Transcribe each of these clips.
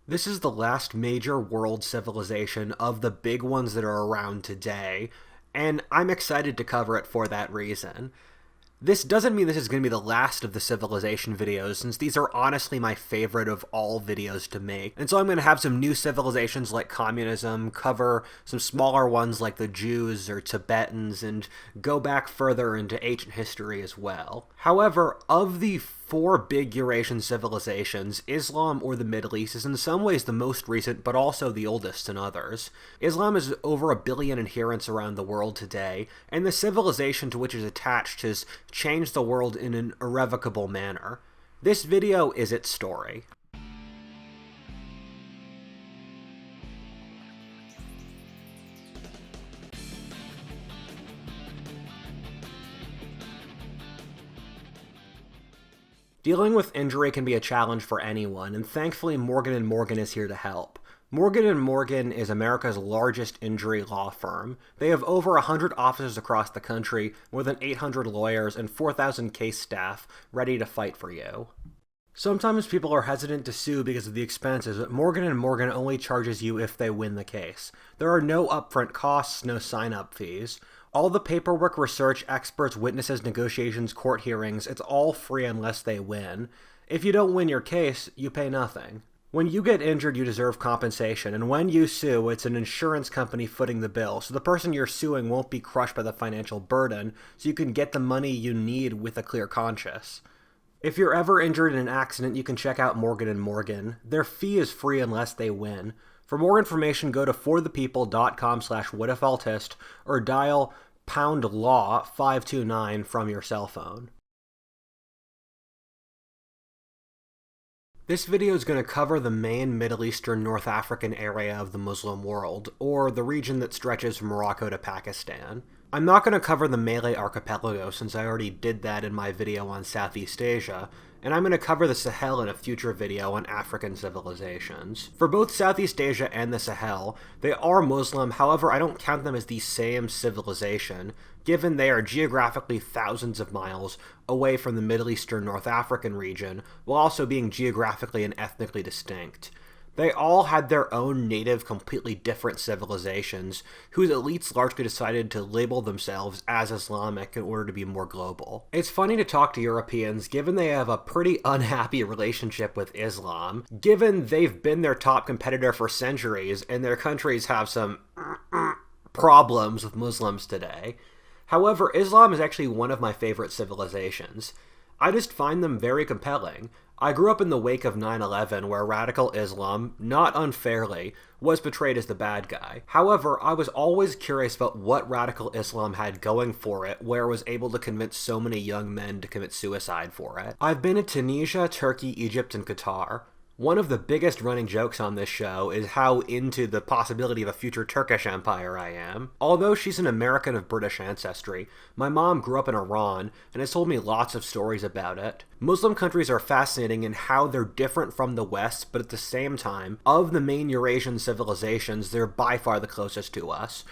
This is the last major world civilization of the big ones that are around today, and I'm excited to cover it for that reason. This doesn't mean this is going to be the last of the civilization videos, since these are honestly my favorite of all videos to make. And so I'm going to have some new civilizations like communism, cover some smaller ones like the Jews or Tibetans, and go back further into ancient history as well. However, of the four big Eurasian civilizations, Islam or the Middle East is in some ways the most recent, but also the oldest in others. Islam has over 1 billion adherents around the world today, and the civilization to which it is attached has changed the world in an irrevocable manner. This video is its story. Dealing with injury can be a challenge for anyone, and thankfully Morgan & Morgan is here to help. Morgan & Morgan is America's largest injury law firm. They have over 100 offices across the country, more than 800 lawyers, and 4,000 case staff ready to fight for you. Sometimes people are hesitant to sue because of the expenses, but Morgan & Morgan only charges you if they win the case. There are no upfront costs, no sign-up fees. All the paperwork, research, experts, witnesses, negotiations, court hearings, it's all free unless they win. If you don't win your case, you pay nothing. When you get injured, you deserve compensation, and when you sue, it's an insurance company footing the bill, so the person you're suing won't be crushed by the financial burden, so you can get the money you need with a clear conscience. If you're ever injured in an accident, you can check out Morgan & Morgan. Their fee is free unless they win. For more information, go to forthepeople.com/whatifaltist or dial #law 529 from your cell phone. This video is going to cover the main Middle Eastern North African area of the Muslim world, or the region that stretches from Morocco to Pakistan. I'm not going to cover the Malay Archipelago since I already did that in my video on Southeast Asia, and I'm going to cover the Sahel in a future video on African civilizations. For both Southeast Asia and the Sahel, they are Muslim, however I don't count them as the same civilization, given they are geographically thousands of miles away from the Middle Eastern North African region, while also being geographically and ethnically distinct. They all had their own native, completely different civilizations, whose elites largely decided to label themselves as Islamic in order to be more global. It's funny to talk to Europeans, given they have a pretty unhappy relationship with Islam, given they've been their top competitor for centuries, and their countries have some problems with Muslims today. However, Islam is actually one of my favorite civilizations. I just find them very compelling. I grew up in the wake of 9/11, where radical Islam, not unfairly, was portrayed as the bad guy. However, I was always curious about what radical Islam had going for it, where it was able to convince so many young men to commit suicide for it. I've been to Tunisia, Turkey, Egypt, and Qatar. One of the biggest running jokes on this show is how into the possibility of a future Turkish empire I am. Although she's an American of British ancestry, my mom grew up in Iran and has told me lots of stories about it. Muslim countries are fascinating in how they're different from the West, but at the same time, of the main Eurasian civilizations, they're by far the closest to us.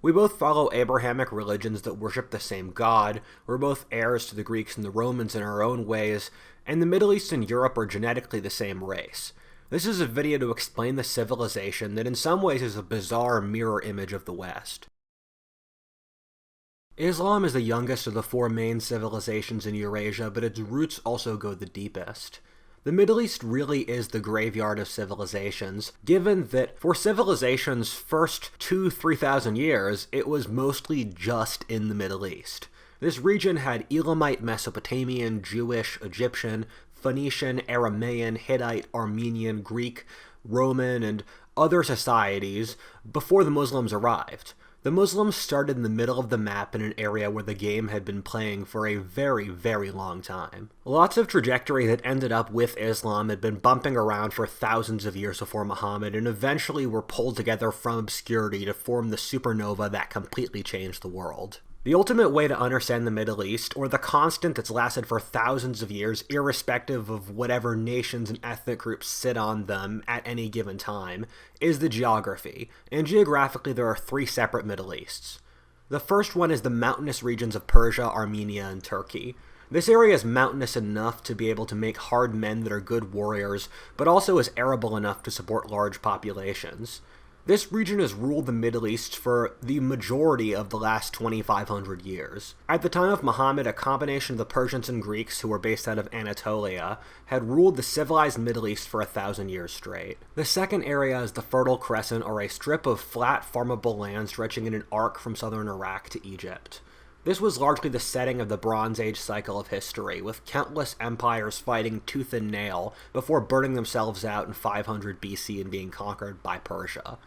We both follow Abrahamic religions that worship the same God, we're both heirs to the Greeks and the Romans in our own ways, and the Middle East and Europe are genetically the same race. This is a video to explain the civilization that in some ways is a bizarre mirror image of the West. Islam is the youngest of the four main civilizations in Eurasia, but its roots also go the deepest. The Middle East really is the graveyard of civilizations, given that for civilization's first 2,000–3,000 years, it was mostly just in the Middle East. This region had Elamite, Mesopotamian, Jewish, Egyptian, Phoenician, Aramaean, Hittite, Armenian, Greek, Roman, and other societies before the Muslims arrived. The Muslims started in the middle of the map in an area where the game had been playing for a very, very long time. Lots of trajectory that ended up with Islam had been bumping around for thousands of years before Muhammad, and eventually were pulled together from obscurity to form the supernova that completely changed the world. The ultimate way to understand the Middle East, or the constant that's lasted for thousands of years, irrespective of whatever nations and ethnic groups sit on them at any given time, is the geography. And geographically, there are three separate Middle Easts. The first one is the mountainous regions of Persia, Armenia, and Turkey. This area is mountainous enough to be able to make hard men that are good warriors, but also is arable enough to support large populations. This region has ruled the Middle East for the majority of the last 2,500 years. At the time of Muhammad, a combination of the Persians and Greeks, who were based out of Anatolia, had ruled the civilized Middle East for 1,000 years straight. The second area is the Fertile Crescent, or a strip of flat, farmable land stretching in an arc from southern Iraq to Egypt. This was largely the setting of the Bronze Age cycle of history, with countless empires fighting tooth and nail before burning themselves out in 500 BC and being conquered by Persia.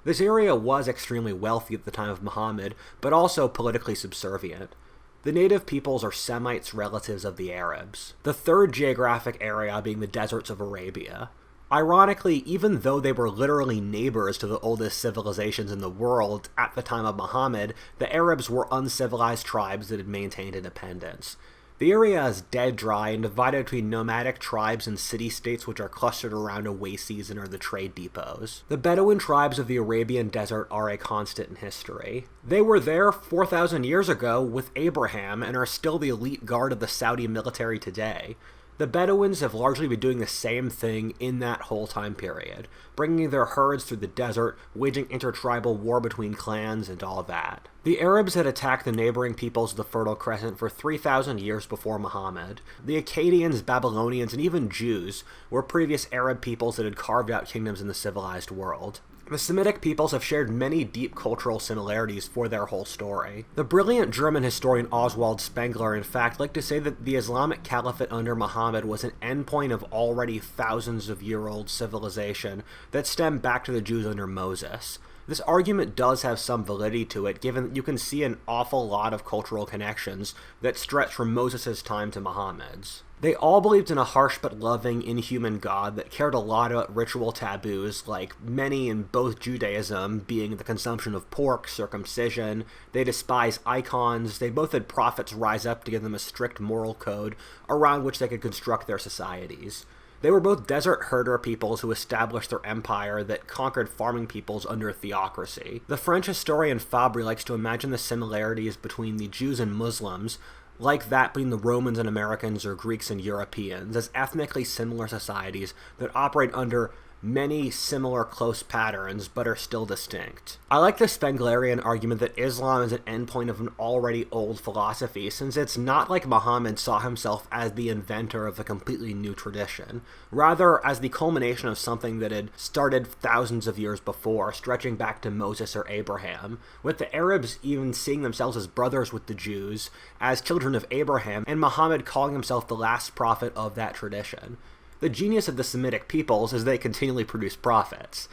This area was extremely wealthy at the time of Muhammad, but also politically subservient. The native peoples are Semites, relatives of the Arabs. The third geographic area being the deserts of Arabia. Ironically, even though they were literally neighbors to the oldest civilizations in the world at the time of Muhammad, the Arabs were uncivilized tribes that had maintained independence. The area is dead dry and divided between nomadic tribes and city-states which are clustered around oases and are the trade depots. The Bedouin tribes of the Arabian desert are a constant in history. They were there 4,000 years ago with Abraham and are still the elite guard of the Saudi military today. The Bedouins have largely been doing the same thing in that whole time period, bringing their herds through the desert, waging intertribal war between clans, and all that. The Arabs had attacked the neighboring peoples of the Fertile Crescent for 3,000 years before Muhammad. The Akkadians, Babylonians, and even Jews were previous Arab peoples that had carved out kingdoms in the civilized world. The Semitic peoples have shared many deep cultural similarities for their whole story. The brilliant German historian Oswald Spengler, in fact, liked to say that the Islamic Caliphate under Muhammad was an endpoint of already thousands of year-old civilization that stemmed back to the Jews under Moses. This argument does have some validity to it, given that you can see an awful lot of cultural connections that stretch from Moses' time to Muhammad's. They all believed in a harsh but loving, inhuman God that cared a lot about ritual taboos, like many in both Judaism, being the consumption of pork, circumcision. They despised icons. They both had prophets rise up to give them a strict moral code around which they could construct their societies. They were both desert herder peoples who established their empire that conquered farming peoples under a theocracy. The French historian Fabry likes to imagine the similarities between the Jews and Muslims, like that between the Romans and Americans or Greeks and Europeans, as ethnically similar societies that operate under many similar close patterns, but are still distinct. I like the Spenglerian argument that Islam is an endpoint of an already old philosophy, since it's not like Muhammad saw himself as the inventor of a completely new tradition, rather as the culmination of something that had started thousands of years before, stretching back to Moses or Abraham, with the Arabs even seeing themselves as brothers with the Jews, as children of Abraham, and Muhammad calling himself the last prophet of that tradition. The genius of the Semitic peoples is they continually produce prophets.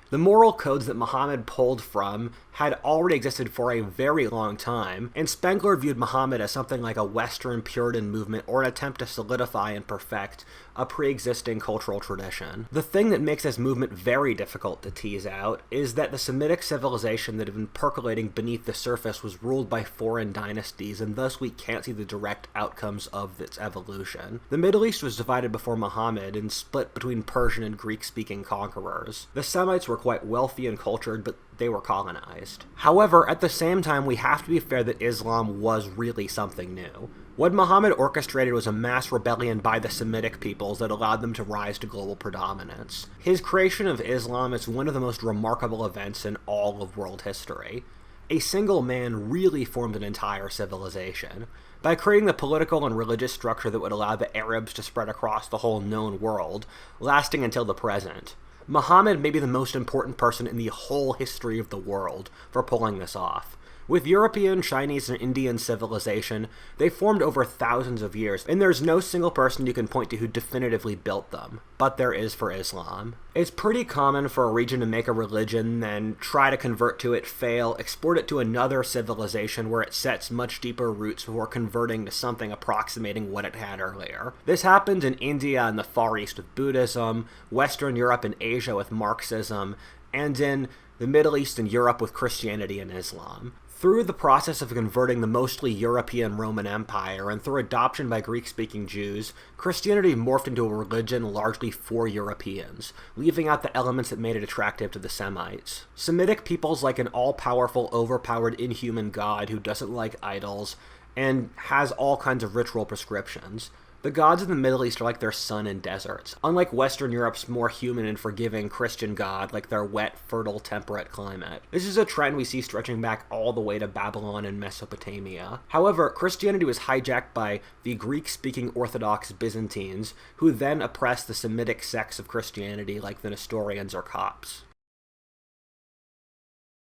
The moral codes that Muhammad pulled from had already existed for a very long time, and Spengler viewed Muhammad as something like a Western Puritan movement or an attempt to solidify and perfect a pre-existing cultural tradition. The thing that makes this movement very difficult to tease out is that the Semitic civilization that had been percolating beneath the surface was ruled by foreign dynasties, and thus we can't see the direct outcomes of its evolution. The Middle East was divided before Muhammad and split between Persian and Greek-speaking conquerors. The Semites were quite wealthy and cultured, but they were colonized. However, at the same time, we have to be fair that Islam was really something new. What Muhammad orchestrated was a mass rebellion by the Semitic peoples that allowed them to rise to global predominance. His creation of Islam is one of the most remarkable events in all of world history. A single man really formed an entire civilization. By creating the political and religious structure that would allow the Arabs to spread across the whole known world, lasting until the present. Muhammad may be the most important person in the whole history of the world for pulling this off. With European, Chinese, and Indian civilization, they formed over thousands of years, and there's no single person you can point to who definitively built them, but there is for Islam. It's pretty common for a region to make a religion, then try to convert to it, fail, export it to another civilization where it sets much deeper roots before converting to something approximating what it had earlier. This happened in India and the Far East with Buddhism, Western Europe and Asia with Marxism, and in the Middle East and Europe with Christianity and Islam. Through the process of converting the mostly European Roman Empire and through adoption by Greek-speaking Jews, Christianity morphed into a religion largely for Europeans, leaving out the elements that made it attractive to the Semites. Semitic peoples like an all-powerful, overpowered, inhuman god who doesn't like idols, and has all kinds of ritual prescriptions. The gods of the Middle East are like their sun in deserts, unlike Western Europe's more human and forgiving Christian god like their wet, fertile, temperate climate. This is a trend we see stretching back all the way to Babylon and Mesopotamia. However, Christianity was hijacked by the Greek-speaking Orthodox Byzantines, who then oppressed the Semitic sects of Christianity like the Nestorians or Copts.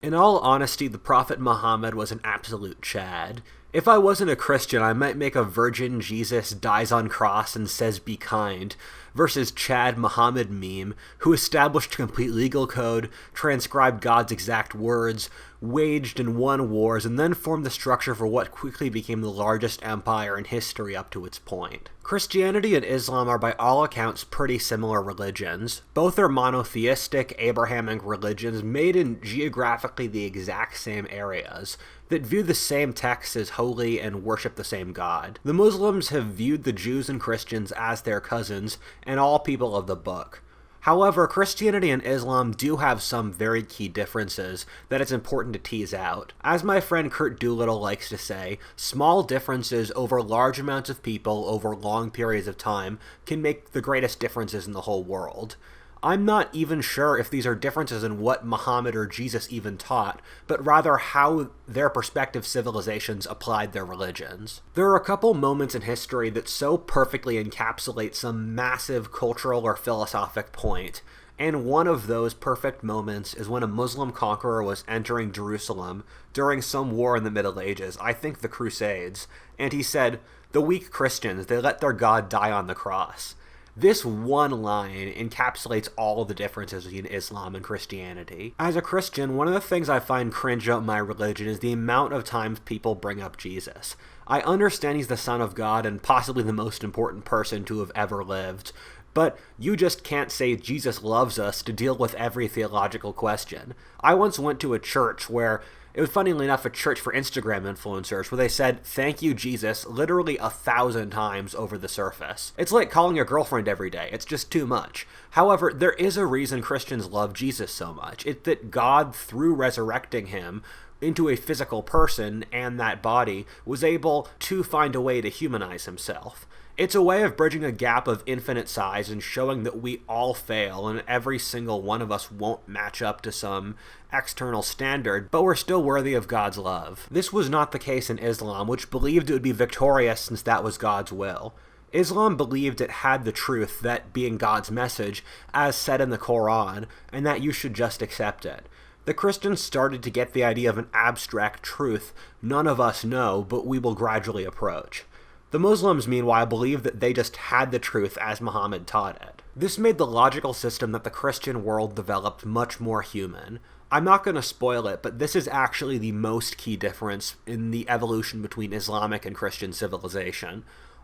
In all honesty, the Prophet Muhammad was an absolute Chad. If I wasn't a Christian, I might make a virgin Jesus dies on cross and says be kind versus Chad Muhammad meme, who established a complete legal code, transcribed God's exact words, waged and won wars, and then formed the structure for what quickly became the largest empire in history up to its point. Christianity and Islam are by all accounts pretty similar religions. Both are monotheistic, Abrahamic religions made in geographically the exact same areas, that view the same texts as holy and worship the same God. The Muslims have viewed the Jews and Christians as their cousins and all people of the book. However, Christianity and Islam do have some very key differences that it's important to tease out. As my friend Kurt Doolittle likes to say, small differences over large amounts of people over long periods of time can make the greatest differences in the whole world. I'm not even sure if these are differences in what Muhammad or Jesus even taught, but rather how their respective civilizations applied their religions. There are a couple moments in history that so perfectly encapsulate some massive cultural or philosophic point, and one of those perfect moments is when a Muslim conqueror was entering Jerusalem during some war in the Middle Ages, I think the Crusades, and he said, "The weak Christians, they let their God die on the cross." This one line encapsulates all the differences between Islam and Christianity. As a Christian, one of the things I find cringe about my religion is the amount of times people bring up Jesus. I understand he's the Son of God and possibly the most important person to have ever lived, but you just can't say Jesus loves us to deal with every theological question. I once went to a church where it was, funnily enough, a church for Instagram influencers where they said, "Thank you, Jesus," literally 1,000 times over the surface. It's like calling your girlfriend every day. It's just too much. However, there is a reason Christians love Jesus so much. It's that God, through resurrecting him into a physical person and that body, was able to find a way to humanize himself. It's a way of bridging a gap of infinite size and showing that we all fail and every single one of us won't match up to some external standard, but we're still worthy of God's love. This was not the case in Islam, which believed it would be victorious since that was God's will. Islam believed it had the truth, that being God's message, as said in the Quran, and that you should just accept it. The Christians started to get the idea of an abstract truth none of us know, but we will gradually approach. The Muslims, meanwhile, believed that they just had the truth as Muhammad taught it. This made the logical system that the Christian world developed much more human. I'm not going to spoil it, but this is actually the most key difference in the evolution between Islamic and Christian civilization.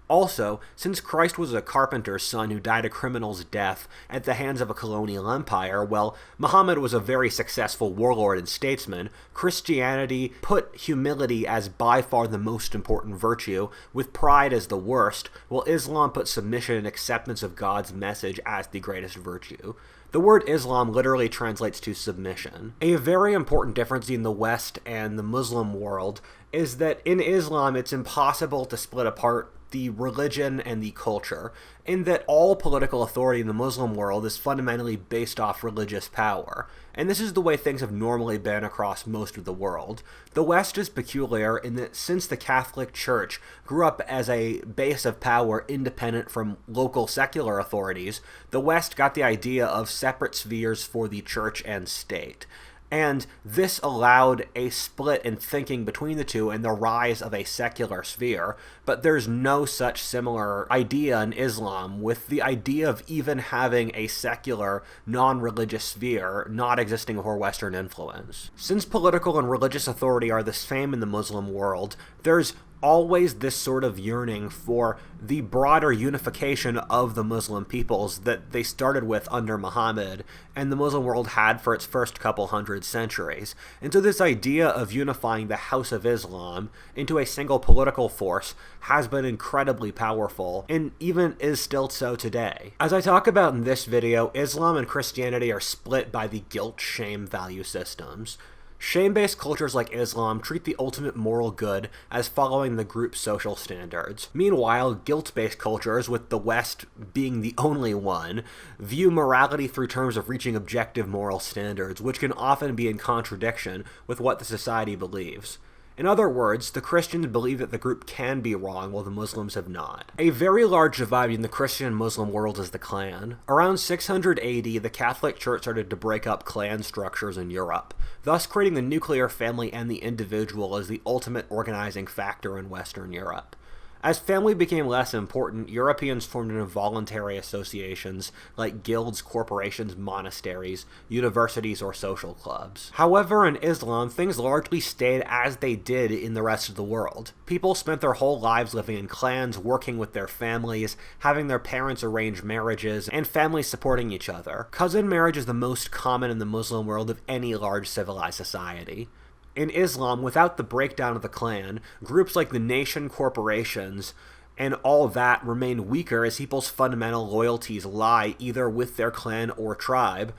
Also, since Christ was a carpenter's son who died a criminal's death at the hands of a colonial empire, while Muhammad was a very successful warlord and statesman, Christianity put humility as by far the most important virtue, with pride as the worst, while Islam put submission and acceptance of God's message as the greatest virtue. The word Islam literally translates to submission. A very important difference in the West and the Muslim world is that in Islam it's impossible to split apart the religion and the culture, in that all political authority in the Muslim world is fundamentally based off religious power, and this is the way things have normally been across most of the world. The West is peculiar in that since the Catholic Church grew up as a base of power independent from local secular authorities, the West got the idea of separate spheres for the church and state. And this allowed a split in thinking between the two and the rise of a secular sphere, but there's no such similar idea in Islam, with the idea of even having a secular, non-religious sphere not existing for Western influence. Since political and religious authority are the same in the Muslim world, there's always this sort of yearning for the broader unification of the Muslim peoples that they started with under Muhammad and the Muslim world had for its first couple hundred centuries. And so this idea of unifying the House of Islam into a single political force has been incredibly powerful and even is still so today. As I talk about in this video, Islam and Christianity are split by the guilt-shame value systems. Shame-based cultures like Islam treat the ultimate moral good as following the group's social standards. Meanwhile, guilt-based cultures, with the West being the only one, view morality through terms of reaching objective moral standards, which can often be in contradiction with what the society believes. In other words, the Christians believe that the group can be wrong, while the Muslims have not. A very large divide in the Christian and Muslim world is the clan. Around 600 AD, the Catholic Church started to break up clan structures in Europe, thus creating the nuclear family and the individual as the ultimate organizing factor in Western Europe. As family became less important, Europeans formed into voluntary associations like guilds, corporations, monasteries, universities, or social clubs. However, in Islam, things largely stayed as they did in the rest of the world. People spent their whole lives living in clans, working with their families, having their parents arrange marriages, and families supporting each other. Cousin marriage is the most common in the Muslim world of any large civilized society. In Islam, without the breakdown of the clan, groups like the nation corporations and all that remain weaker as people's fundamental loyalties lie either with their clan or tribe,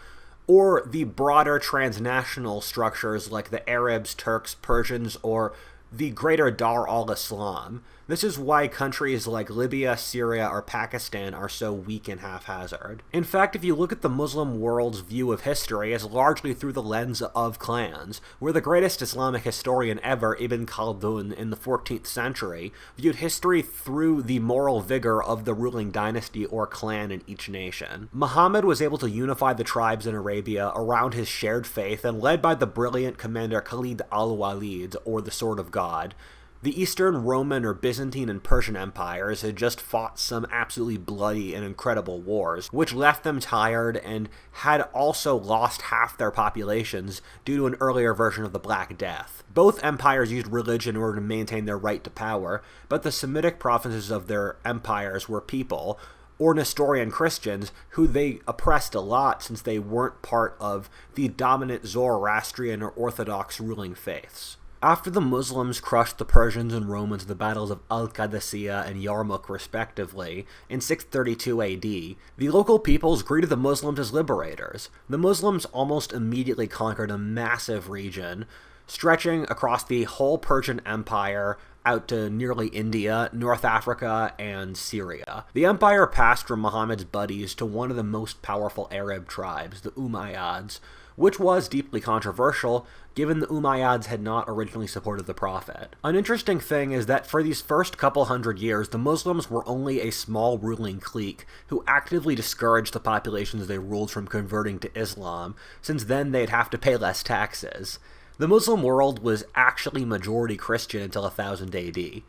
or the broader transnational structures like the Arabs, Turks, Persians, or the greater Dar al-Islam. This is why countries like Libya, Syria, or Pakistan are so weak and haphazard. In fact, if you look at the Muslim world's view of history, it's largely through the lens of clans, where the greatest Islamic historian ever, Ibn Khaldun, in the 14th century, viewed history through the moral vigor of the ruling dynasty or clan in each nation. Muhammad was able to unify the tribes in Arabia around his shared faith, and led by the brilliant commander Khalid al-Walid, or the Sword of God, the Eastern Roman or Byzantine and Persian empires had just fought some absolutely bloody and incredible wars, which left them tired and had also lost half their populations due to an earlier version of the Black Death. Both empires used religion in order to maintain their right to power, but the Semitic provinces of their empires were people, or Nestorian Christians, who they oppressed a lot since they weren't part of the dominant Zoroastrian or Orthodox ruling faiths. After the Muslims crushed the Persians and Romans in the battles of Al-Qadisiyah and Yarmouk respectively in 632 AD, the local peoples greeted the Muslims as liberators. The Muslims almost immediately conquered a massive region, stretching across the whole Persian Empire out to nearly India, North Africa, and Syria. The empire passed from Muhammad's buddies to one of the most powerful Arab tribes, the Umayyads, which was deeply controversial, given the Umayyads had not originally supported the Prophet. An interesting thing is that for these first couple hundred years, the Muslims were only a small ruling clique who actively discouraged the populations they ruled from converting to Islam, since then they'd have to pay less taxes. The Muslim world was actually majority Christian until 1000 AD.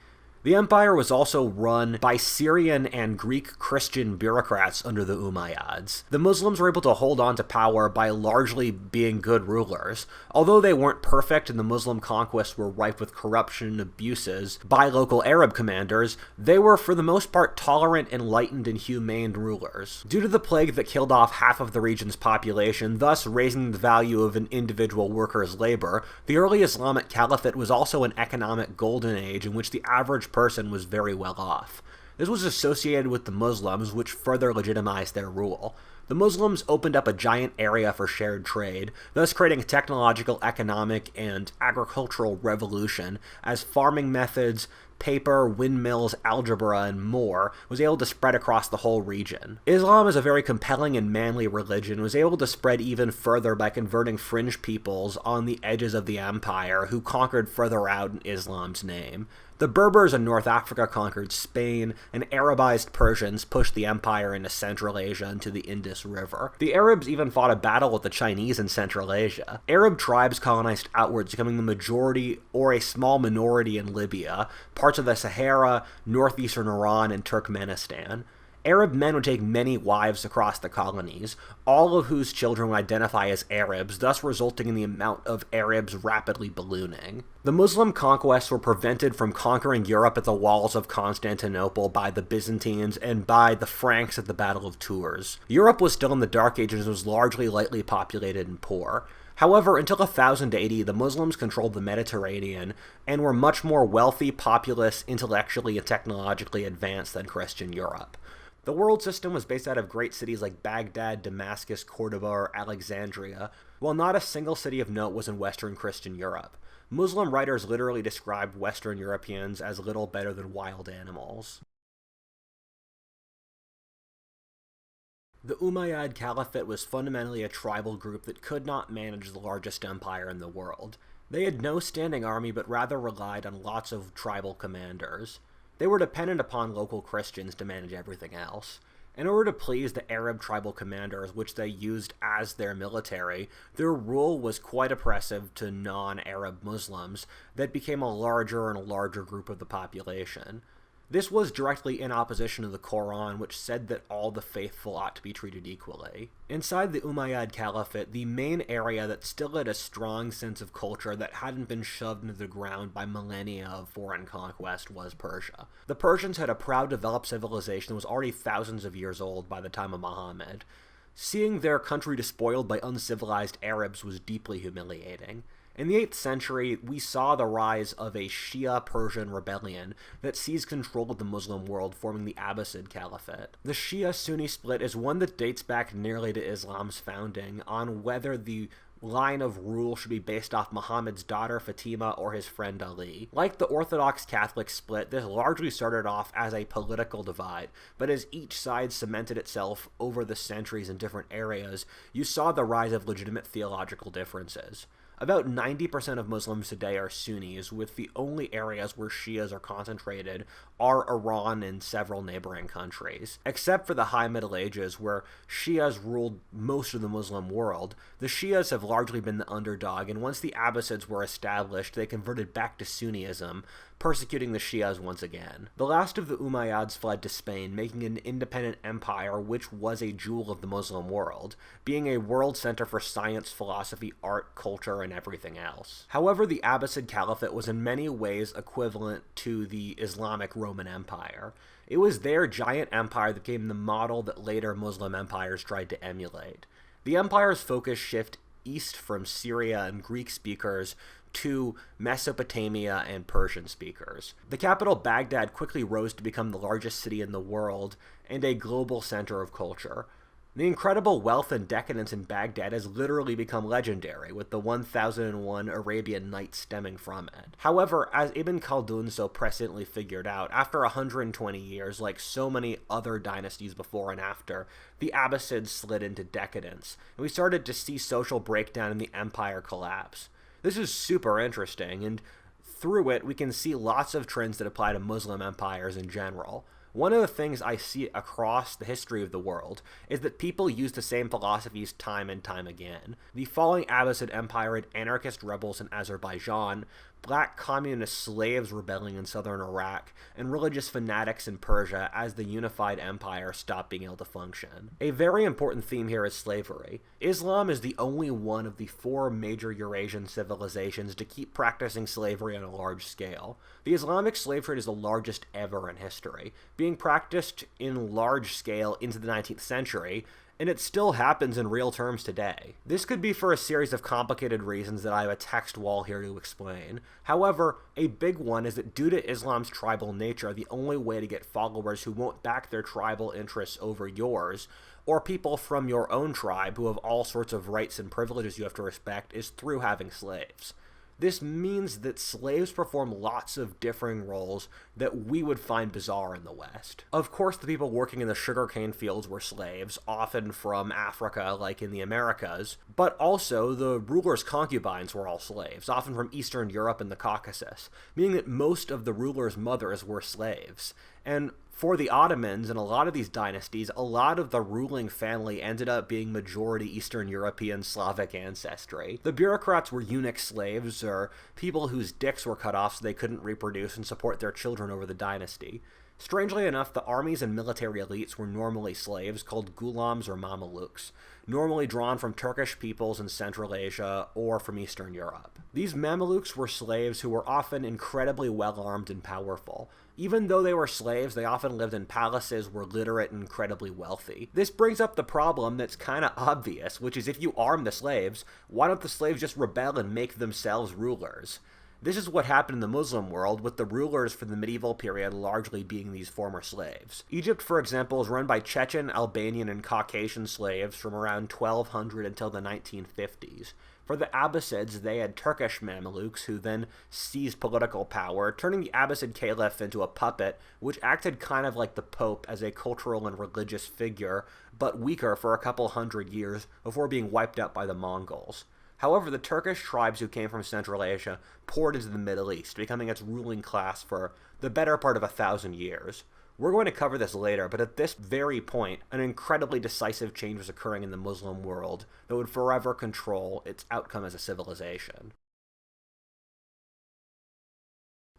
The empire was also run by Syrian and Greek Christian bureaucrats under the Umayyads. The Muslims were able to hold on to power by largely being good rulers. Although they weren't perfect and the Muslim conquests were rife with corruption and abuses by local Arab commanders, they were for the most part tolerant, enlightened, and humane rulers. Due to the plague that killed off half of the region's population, thus raising the value of an individual worker's labor, the early Islamic Caliphate was also an economic golden age in which the average person was very well off. This was associated with the Muslims, which further legitimized their rule. The Muslims opened up a giant area for shared trade, thus creating a technological, economic, and agricultural revolution as farming methods, paper, windmills, algebra, and more was able to spread across the whole region. Islam, as a very compelling and manly religion, was able to spread even further by converting fringe peoples on the edges of the empire who conquered further out in Islam's name. The Berbers in North Africa conquered Spain, and Arabized Persians pushed the empire into Central Asia and to the Indus River. The Arabs even fought a battle with the Chinese in Central Asia. Arab tribes colonized outwards, becoming the majority or a small minority in Libya, parts of the Sahara, northeastern Iran, and Turkmenistan. Arab men would take many wives across the colonies, all of whose children would identify as Arabs, thus resulting in the amount of Arabs rapidly ballooning. The Muslim conquests were prevented from conquering Europe at the walls of Constantinople by the Byzantines and by the Franks at the Battle of Tours. Europe was still in the Dark Ages and was largely lightly populated and poor. However, until 1000 AD, the Muslims controlled the Mediterranean and were much more wealthy, populous, intellectually, and technologically advanced than Christian Europe. The world system was based out of great cities like Baghdad, Damascus, Cordoba, or Alexandria, while not a single city of note was in Western Christian Europe. Muslim writers literally described Western Europeans as little better than wild animals. The Umayyad Caliphate was fundamentally a tribal group that could not manage the largest empire in the world. They had no standing army but rather relied on lots of tribal commanders. They were dependent upon local Christians to manage everything else. In order to please the Arab tribal commanders, which they used as their military, their rule was quite oppressive to non-Arab Muslims that became a larger and larger group of the population. This was directly in opposition to the Quran, which said that all the faithful ought to be treated equally. Inside the Umayyad Caliphate, the main area that still had a strong sense of culture that hadn't been shoved into the ground by millennia of foreign conquest was Persia. The Persians had a proud developed civilization that was already thousands of years old by the time of Muhammad. Seeing their country despoiled by uncivilized Arabs was deeply humiliating. In the 8th century, we saw the rise of a Shia Persian rebellion that seized control of the Muslim world, forming the Abbasid Caliphate. The Shia-Sunni split is one that dates back nearly to Islam's founding on whether the line of rule should be based off Muhammad's daughter Fatima or his friend Ali. Like the Orthodox Catholic split, this largely started off as a political divide, but as each side cemented itself over the centuries in different areas, you saw the rise of legitimate theological differences. About 90% of Muslims today are Sunnis, with the only areas where Shias are concentrated are Iran and several neighboring countries. Except for the High Middle Ages, where Shias ruled most of the Muslim world, the Shias have largely been the underdog, and once the Abbasids were established, they converted back to Sunnism, persecuting the Shias once again. The last of the Umayyads fled to Spain, making an independent empire which was a jewel of the Muslim world, being a world center for science, philosophy, art, culture, and everything else. However, the Abbasid Caliphate was in many ways equivalent to the Islamic Roman Empire. It was their giant empire that became the model that later Muslim empires tried to emulate. The empire's focus shifted east from Syria and Greek speakers to Mesopotamia and Persian speakers. The capital, Baghdad, quickly rose to become the largest city in the world and a global center of culture. The incredible wealth and decadence in Baghdad has literally become legendary, with the 1001 Arabian Nights stemming from it. However, as Ibn Khaldun so presciently figured out, after 120 years, like so many other dynasties before and after, the Abbasids slid into decadence, and we started to see social breakdown and the empire collapse. This is super interesting, and through it, we can see lots of trends that apply to Muslim empires in general. One of the things I see across the history of the world is that people use the same philosophies time and time again. The falling Abbasid Empire had anarchist rebels in Azerbaijan, black communist slaves rebelling in southern Iraq, and religious fanatics in Persia as the unified empire stopped being able to function. A very important theme here is slavery. Islam is the only one of the 4 major Eurasian civilizations to keep practicing slavery on a large scale. The Islamic slave trade is the largest ever in history, being practiced in large scale into the 19th century, and it still happens in real terms today. This could be for a series of complicated reasons that I have a text wall here to explain. However, a big one is that due to Islam's tribal nature, the only way to get followers who won't back their tribal interests over yours, or people from your own tribe who have all sorts of rights and privileges you have to respect, is through having slaves. This means that slaves perform lots of differing roles that we would find bizarre in the West. Of course, the people working in the sugarcane fields were slaves, often from Africa, like in the Americas, but also the rulers' concubines were all slaves, often from Eastern Europe and the Caucasus, meaning that most of the rulers' mothers were slaves. And for the Ottomans and a lot of these dynasties, a lot of the ruling family ended up being majority Eastern European Slavic ancestry. The bureaucrats were eunuch slaves, or people whose dicks were cut off so they couldn't reproduce and support their children over the dynasty. Strangely enough, the armies and military elites were normally slaves called gulams or mamelukes, normally drawn from Turkish peoples in Central Asia or from Eastern Europe. These mamelukes were slaves who were often incredibly well-armed and powerful. Even though they were slaves, they often lived in palaces, were literate, and incredibly wealthy. This brings up the problem that's kind of obvious, which is if you arm the slaves, why don't the slaves just rebel and make themselves rulers? This is what happened in the Muslim world, with the rulers for the medieval period largely being these former slaves. Egypt, for example, is run by Chechen, Albanian, and Caucasian slaves from around 1200 until the 1950s. For the Abbasids, they had Turkish Mamelukes who then seized political power, turning the Abbasid Caliphate into a puppet, which acted kind of like the Pope as a cultural and religious figure, but weaker for a couple hundred years before being wiped out by the Mongols. However, the Turkish tribes who came from Central Asia poured into the Middle East, becoming its ruling class for the better part of 1,000 years. We're going to cover this later, but at this very point, an incredibly decisive change was occurring in the Muslim world that would forever control its outcome as a civilization.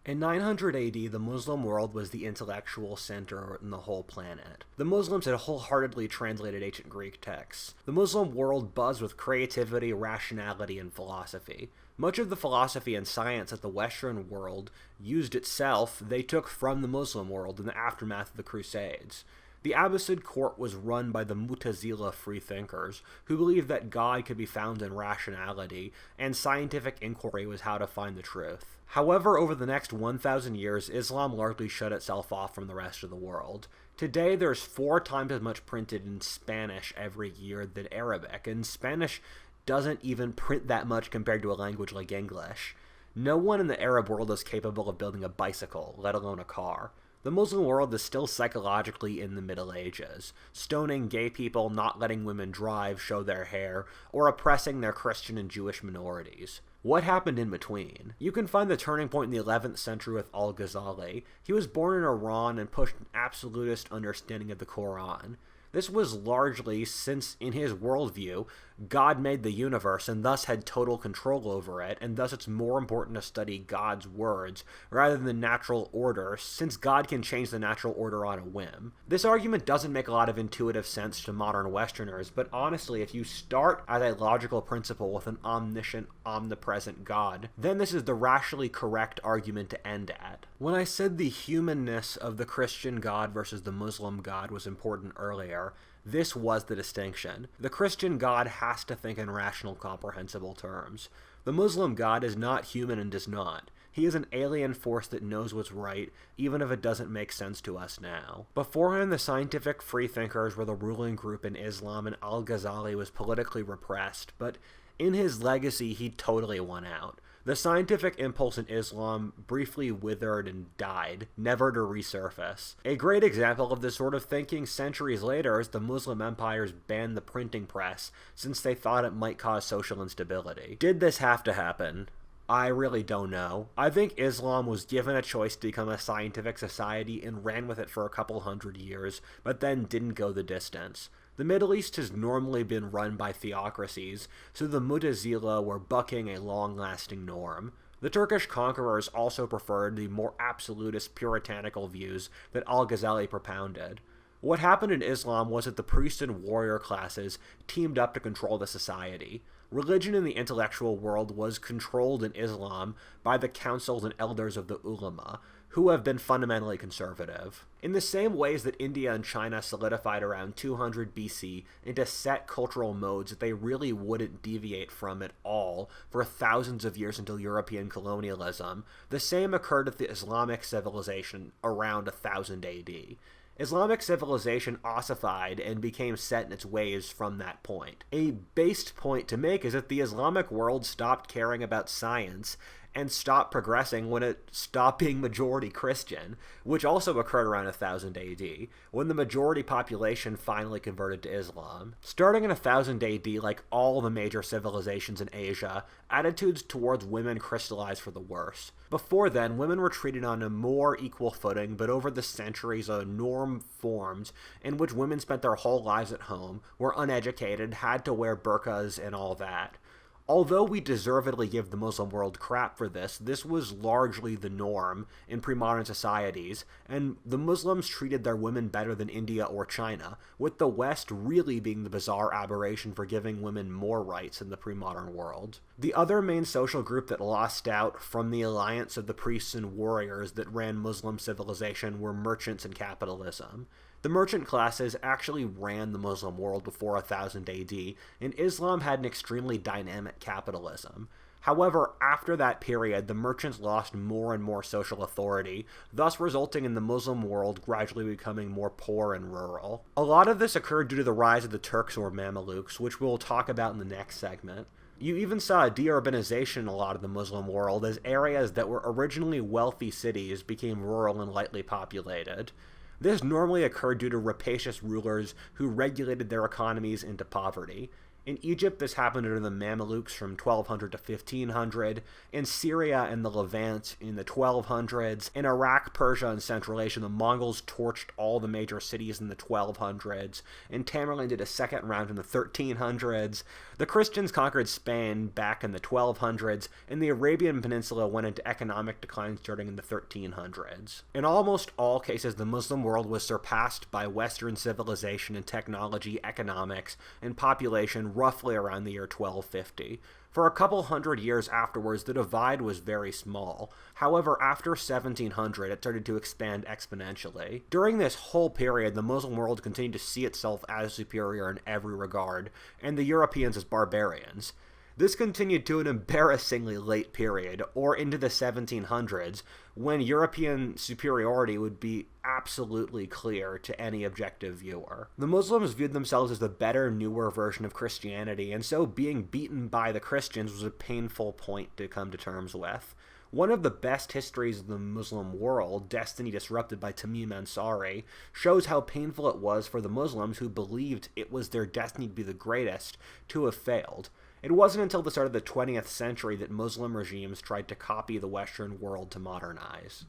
In 900 AD, the Muslim world was the intellectual center in the whole planet. The Muslims had wholeheartedly translated ancient Greek texts. The Muslim world buzzed with creativity, rationality, and philosophy. Much of the philosophy and science that the Western world used itself, they took from the Muslim world in the aftermath of the Crusades. The Abbasid court was run by the Mu'tazila freethinkers, who believed that God could be found in rationality, and scientific inquiry was how to find the truth. However, over the next 1,000 years, Islam largely shut itself off from the rest of the world. Today, there's 4 times as much printed in Spanish every year than Arabic, and Spanish doesn't even print that much compared to a language like English. No one in the Arab world is capable of building a bicycle, let alone a car. The Muslim world is still psychologically in the Middle Ages, stoning gay people, not letting women drive, show their hair, or oppressing their Christian and Jewish minorities. What happened in between? You can find the turning point in the 11th century with Al-Ghazali. He was born in Iran and pushed an absolutist understanding of the Quran. This was largely since, in his worldview, God made the universe and thus had total control over it, and thus it's more important to study God's words rather than the natural order, since God can change the natural order on a whim. This argument doesn't make a lot of intuitive sense to modern Westerners, but honestly, if you start as a logical principle with an omniscient, omnipresent God, then this is the rationally correct argument to end at. When I said the humanness of the Christian God versus the Muslim God was important earlier, this was the distinction. The Christian God has to think in rational, comprehensible terms. The Muslim God is not human and does not. He is an alien force that knows what's right, even if it doesn't make sense to us now. Beforehand, the scientific freethinkers were the ruling group in Islam, and Al-Ghazali was politically repressed, but in his legacy, he totally won out. The scientific impulse in Islam briefly withered and died, never to resurface. A great example of this sort of thinking centuries later is the Muslim empires banned the printing press, since they thought it might cause social instability. Did this have to happen? I really don't know. I think Islam was given a choice to become a scientific society and ran with it for a couple hundred years, but then didn't go the distance. The Middle East has normally been run by theocracies, so the Mu'tazila were bucking a long-lasting norm. The Turkish conquerors also preferred the more absolutist puritanical views that Al-Ghazali propounded. What happened in Islam was that the priest and warrior classes teamed up to control the society. Religion in the intellectual world was controlled in Islam by the councils and elders of the ulama, who have been fundamentally conservative. In the same ways that India and China solidified around 200 BC into set cultural modes that they really wouldn't deviate from at all for thousands of years until European colonialism, the same occurred with the Islamic civilization around 1000 AD. Islamic civilization ossified and became set in its ways from that point. A based point to make is that the Islamic world stopped caring about science and stopped progressing when it stopped being majority Christian, which also occurred around 1000 AD, when the majority population finally converted to Islam. Starting in 1000 AD, like all the major civilizations in Asia, attitudes towards women crystallized for the worse. Before then, women were treated on a more equal footing, but over the centuries a norm formed in which women spent their whole lives at home, were uneducated, had to wear burqas and all that. Although we deservedly give the Muslim world crap for this, this was largely the norm in pre-modern societies, and the Muslims treated their women better than India or China, with the West really being the bizarre aberration for giving women more rights in the pre-modern world. The other main social group that lost out from the alliance of the priests and warriors that ran Muslim civilization were merchants and capitalism. The merchant classes actually ran the Muslim world before 1000 AD, and Islam had an extremely dynamic capitalism. However, after that period, the merchants lost more and more social authority, thus resulting in the Muslim world gradually becoming more poor and rural. A lot of this occurred due to the rise of the Turks or Mamelukes, which we'll talk about in the next segment. You even saw a deurbanization in a lot of the Muslim world as areas that were originally wealthy cities became rural and lightly populated. This normally occurred due to rapacious rulers who regulated their economies into poverty. In Egypt, this happened under the Mamelukes from 1200 to 1500, in Syria and the Levant in the 1200s, in Iraq, Persia, and Central Asia, the Mongols torched all the major cities in the 1200s, in Tamerlane did a second round in the 1300s, the Christians conquered Spain back in the 1200s, and the Arabian Peninsula went into economic decline starting in the 1300s. In almost all cases, the Muslim world was surpassed by Western civilization in technology, economics, and population roughly around the year 1250. For a couple hundred years afterwards, the divide was very small. However, after 1700, it started to expand exponentially. During this whole period, the Muslim world continued to see itself as superior in every regard, and the Europeans as barbarians. This continued to an embarrassingly late period, or into the 1700s, when European superiority would be absolutely clear to any objective viewer. The Muslims viewed themselves as the better, newer version of Christianity, and so being beaten by the Christians was a painful point to come to terms with. One of the best histories of the Muslim world, Destiny Disrupted by Tamim Ansari, shows how painful it was for the Muslims who believed it was their destiny to be the greatest to have failed. It wasn't until the start of the 20th century that Muslim regimes tried to copy the Western world to modernize.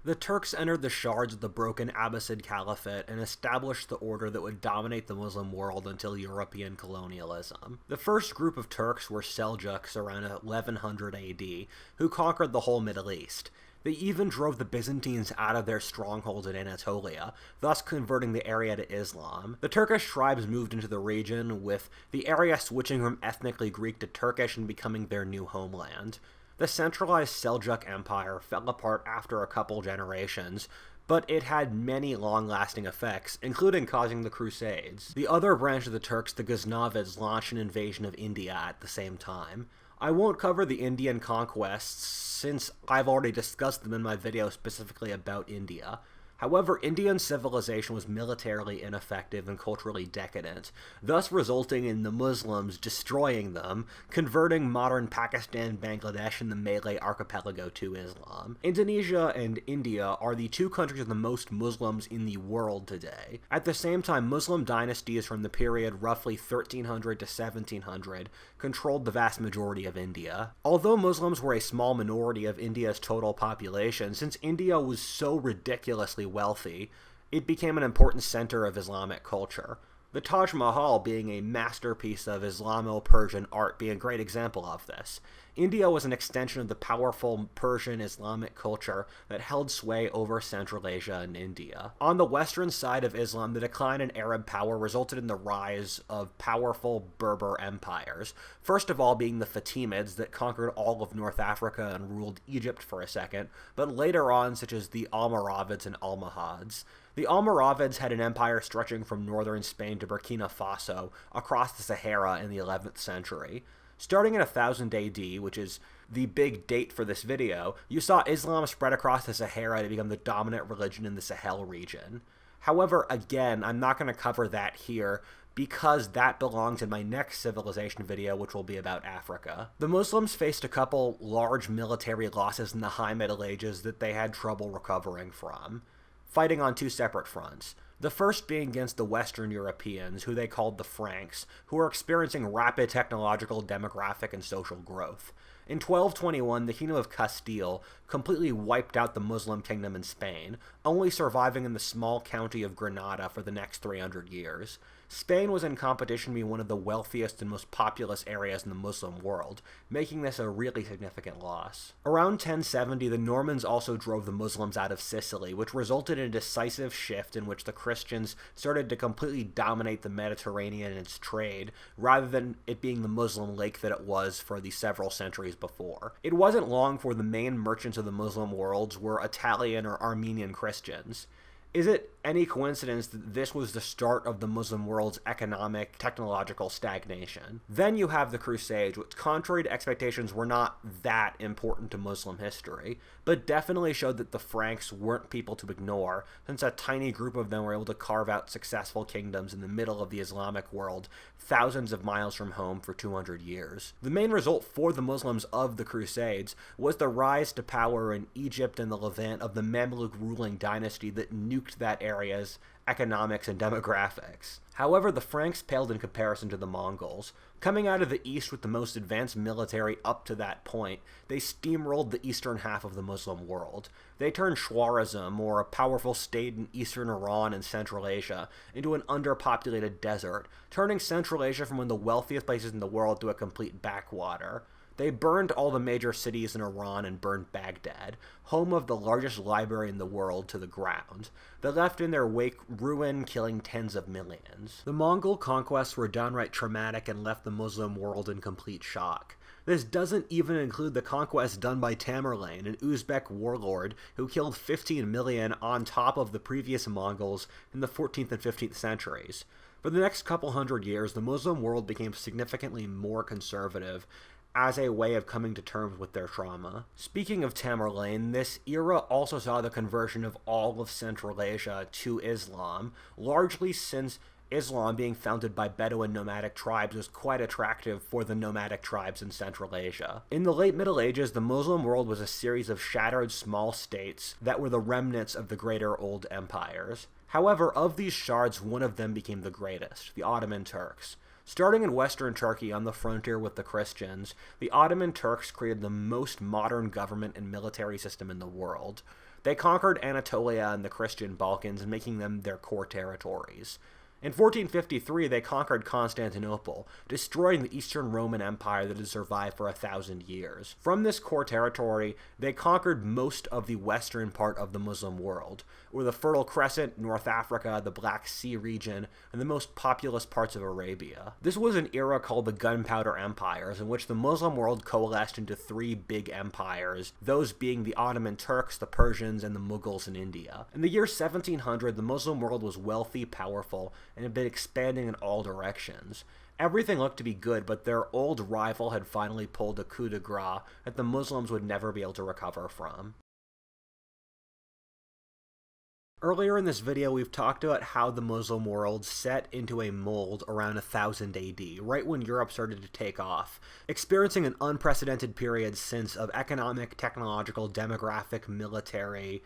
The Turks entered the shards of the broken Abbasid Caliphate and established the order that would dominate the Muslim world until European colonialism. The first group of Turks were Seljuks around 1100 AD, who conquered the whole Middle East. They even drove the Byzantines out of their stronghold in Anatolia, thus converting the area to Islam. The Turkish tribes moved into the region, with the area switching from ethnically Greek to Turkish and becoming their new homeland. The centralized Seljuk Empire fell apart after a couple generations, but it had many long-lasting effects, including causing the Crusades. The other branch of the Turks, the Ghaznavids, launched an invasion of India at the same time. I won't cover the Indian conquests, since I've already discussed them in my video specifically about India. However, Indian civilization was militarily ineffective and culturally decadent, thus resulting in the Muslims destroying them, converting modern Pakistan, Bangladesh, and the Malay archipelago to Islam. Indonesia and India are the two countries with the most Muslims in the world today. At the same time, Muslim dynasties from the period roughly 1300 to 1700 controlled the vast majority of India. Although Muslims were a small minority of India's total population, since India was so ridiculously wealthy, it became an important center of Islamic culture. The Taj Mahal being a masterpiece of Islamo-Persian art being a great example of this. India was an extension of the powerful Persian Islamic culture that held sway over Central Asia and India. On the western side of Islam, the decline in Arab power resulted in the rise of powerful Berber empires, first of all being the Fatimids that conquered all of North Africa and ruled Egypt for a second, but later on such as the Almoravids and Almohads. The Almoravids had an empire stretching from northern Spain to Burkina Faso across the Sahara in the 11th century. Starting in 1000 AD, which is the big date for this video, you saw Islam spread across the Sahara to become the dominant religion in the Sahel region. However, again, I'm not going to cover that here because that belongs in my next civilization video, which will be about Africa. The Muslims faced a couple large military losses in the High Middle Ages that they had trouble recovering from, fighting on two separate fronts. The first being against the Western Europeans, who they called the Franks, who were experiencing rapid technological, demographic, and social growth. In 1221, the Kingdom of Castile completely wiped out the Muslim kingdom in Spain, only surviving in the small county of Granada for the next 300 years. Spain was in competition to be one of the wealthiest and most populous areas in the Muslim world, making this a really significant loss. Around 1070, the Normans also drove the Muslims out of Sicily, which resulted in a decisive shift in which the Christians started to completely dominate the Mediterranean and its trade, rather than it being the Muslim lake that it was for the several centuries before. It wasn't long before the main merchants of the Muslim worlds were Italian or Armenian Christians. Is it any coincidence that this was the start of the Muslim world's economic, technological stagnation. Then you have the Crusades, which, contrary to expectations, were not that important to Muslim history, but definitely showed that the Franks weren't people to ignore, since a tiny group of them were able to carve out successful kingdoms in the middle of the Islamic world, thousands of miles from home for 200 years. The main result for the Muslims of the Crusades was the rise to power in Egypt and the Levant of the Mamluk ruling dynasty that nuked that area's economics and demographics. However, the Franks paled in comparison to the Mongols. Coming out of the east with the most advanced military up to that point, they steamrolled the eastern half of the Muslim world. They turned Khwarezm, or a powerful state in eastern Iran and Central Asia, into an underpopulated desert, turning Central Asia from one of the wealthiest places in the world to a complete backwater. They burned all the major cities in Iran and burned Baghdad, home of the largest library in the world, to the ground. They left in their wake ruin, killing tens of millions. The Mongol conquests were downright traumatic and left the Muslim world in complete shock. This doesn't even include the conquests done by Tamerlane, an Uzbek warlord who killed 15 million on top of the previous Mongols in the 14th and 15th centuries. For the next couple hundred years, the Muslim world became significantly more conservative, as a way of coming to terms with their trauma. Speaking of Tamerlane, this era also saw the conversion of all of Central Asia to Islam, largely since Islam, being founded by Bedouin nomadic tribes, was quite attractive for the nomadic tribes in Central Asia. In the late Middle Ages, the Muslim world was a series of shattered small states that were the remnants of the greater old empires. However, of these shards, one of them became the greatest, the Ottoman Turks. Starting in western Turkey on the frontier with the Christians, the Ottoman Turks created the most modern government and military system in the world. They conquered Anatolia and the Christian Balkans, making them their core territories. In 1453, they conquered Constantinople, destroying the Eastern Roman Empire that had survived for 1,000 years. From this core territory, they conquered most of the western part of the Muslim world, or the Fertile Crescent, North Africa, the Black Sea region, and the most populous parts of Arabia. This was an era called the Gunpowder Empires, in which the Muslim world coalesced into three big empires, those being the Ottoman Turks, the Persians, and the Mughals in India. In the year 1700, the Muslim world was wealthy, powerful, and had been expanding in all directions. Everything looked to be good, but their old rival had finally pulled a coup de grace that the Muslims would never be able to recover from. Earlier in this video, we've talked about how the Muslim world set into a mold around 1000 AD, right when Europe started to take off, experiencing an unprecedented period since of economic, technological, demographic, military,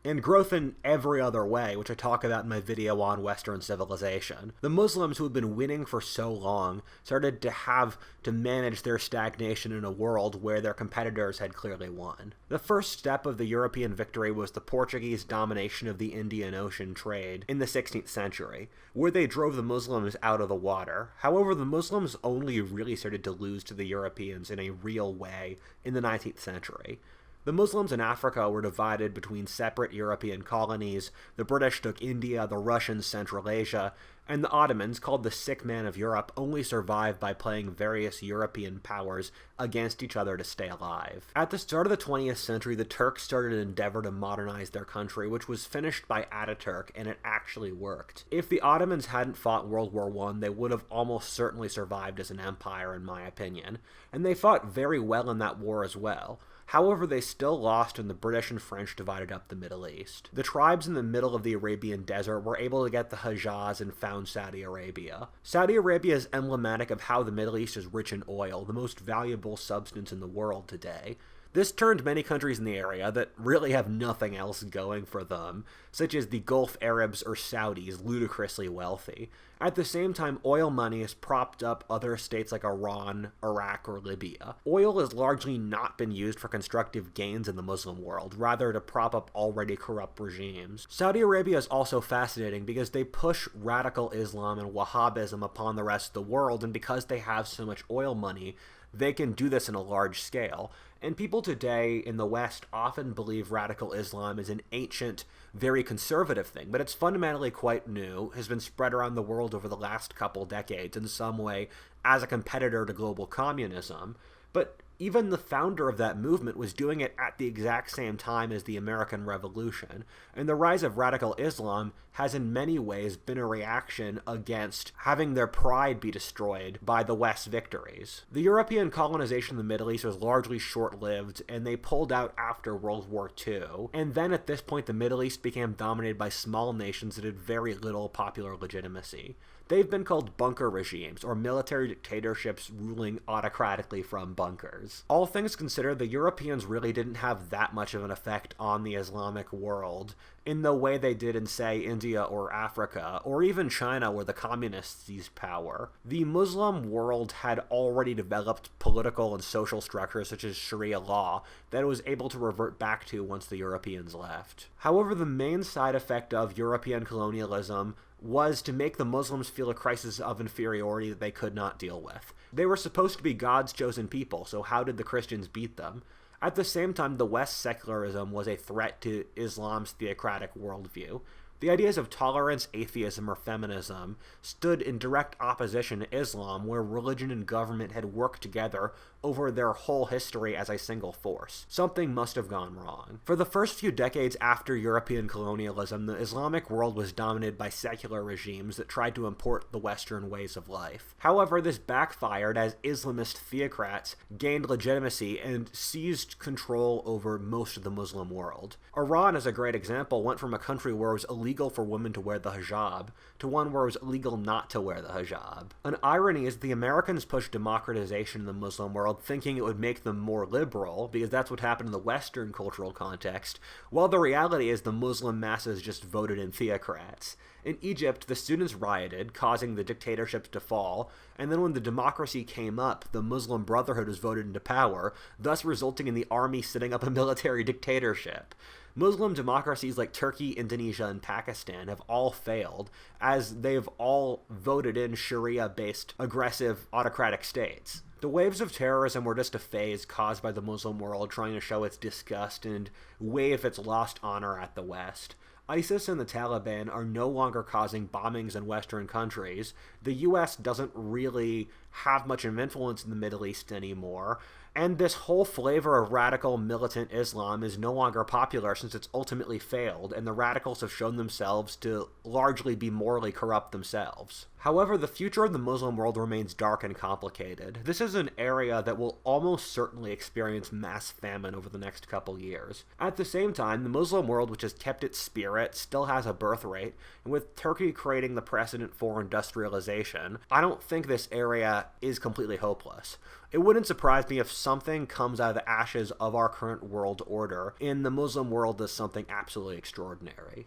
and growth in every other way, which I talk about in my video on Western civilization. The Muslims, who had been winning for so long, started to have to manage their stagnation in a world where their competitors had clearly won. The first step of the European victory was the Portuguese domination of the Indian Ocean trade in the 16th century, where they drove the Muslims out of the water. However, the Muslims only really started to lose to the Europeans in a real way in the 19th century. The Muslims in Africa were divided between separate European colonies. The British took India, the Russians Central Asia, and the Ottomans, called the sick man of Europe, only survived by playing various European powers against each other to stay alive. At the start of the 20th century, the Turks started an endeavor to modernize their country, which was finished by Ataturk, and it actually worked. If the Ottomans hadn't fought World War I, they would have almost certainly survived as an empire, in my opinion, and they fought very well in that war as well. However, they still lost when the British and French divided up the Middle East. The tribes in the middle of the Arabian desert were able to get the Hejaz and found Saudi Arabia. Saudi Arabia is emblematic of how the Middle East is rich in oil, the most valuable substance in the world today. This turned many countries in the area that really have nothing else going for them, such as the Gulf Arabs or Saudis, ludicrously wealthy. At the same time, oil money has propped up other states like Iran, Iraq, or Libya. Oil has largely not been used for constructive gains in the Muslim world, rather to prop up already corrupt regimes. Saudi Arabia is also fascinating because they push radical Islam and Wahhabism upon the rest of the world, and because they have so much oil money, they can do this in a large scale. And people today in the West often believe radical Islam is an ancient, very conservative thing, but it's fundamentally quite new, has been spread around the world over the last couple decades in some way as a competitor to global communism. But Even the founder of that movement was doing it at the exact same time as the American Revolution, and the rise of radical Islam has in many ways been a reaction against having their pride be destroyed by the West's victories. The European colonization of the Middle East was largely short-lived, and they pulled out after World War II, and then at this point the Middle East became dominated by small nations that had very little popular legitimacy. They've been called bunker regimes, or military dictatorships ruling autocratically from bunkers. All things considered, the Europeans really didn't have that much of an effect on the Islamic world in the way they did in, say, India or Africa, or even China, where the communists seized power. The Muslim world had already developed political and social structures such as Sharia law that it was able to revert back to once the Europeans left. However, the main side effect of European colonialism was to make the Muslims feel a crisis of inferiority that they could not deal with. They were supposed to be God's chosen people, so how did the Christians beat them? At the same time, the West's secularism was a threat to Islam's theocratic worldview. The ideas of tolerance, atheism, or feminism stood in direct opposition to Islam, where religion and government had worked together over their whole history as a single force. Something must have gone wrong. For the first few decades after European colonialism, the Islamic world was dominated by secular regimes that tried to import the Western ways of life. However, this backfired as Islamist theocrats gained legitimacy and seized control over most of the Muslim world. Iran, as a great example, went from a country where it was illegal for women to wear the hijab to one where it was illegal not to wear the hijab. An irony is the Americans pushed democratization in the Muslim world thinking it would make them more liberal, because that's what happened in the Western cultural context, while the reality is the Muslim masses just voted in theocrats. In Egypt, the students rioted, causing the dictatorships to fall, and then when the democracy came up, the Muslim Brotherhood was voted into power, thus resulting in the army setting up a military dictatorship. Muslim democracies like Turkey, Indonesia, and Pakistan have all failed, as they've all voted in Sharia-based aggressive autocratic states. The waves of terrorism were just a phase caused by the Muslim world trying to show its disgust and wave its lost honor at the West. ISIS and the Taliban are no longer causing bombings in Western countries. The US doesn't really have much of influence in the Middle East anymore. And this whole flavor of radical militant Islam is no longer popular since it's ultimately failed, and the radicals have shown themselves to largely be morally corrupt themselves. However, the future of the Muslim world remains dark and complicated. This is an area that will almost certainly experience mass famine over the next couple years. At the same time, the Muslim world, which has kept its spirit, still has a birth rate, and with Turkey creating the precedent for industrialization, I don't think this area is completely hopeless. It wouldn't surprise me if something comes out of the ashes of our current world order in the Muslim world as something absolutely extraordinary.